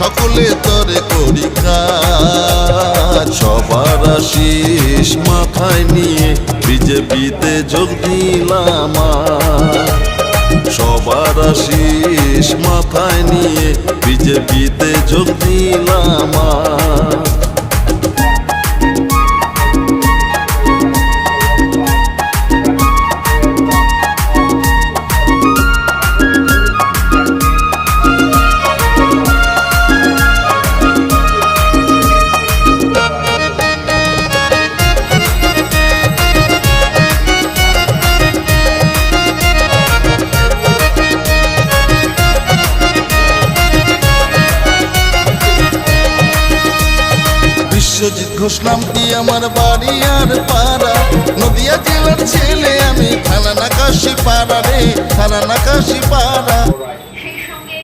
সকলে তরে করি কাজ। সবার আশিস মাথায় নিয়ে বিজেপিতে যোগ দিলাম। সবার আশিস মাথায় নিয়ে বিজেপিতে যোগ দিলাম। বিশ্বজিৎ ঘোষ নামটি আমার বাড়ি আর পাড়া, নদিয়া জেলার ছেলে আমি, থানা নাকাশি পাড়া রে, থানা নাকাশি পাড়া।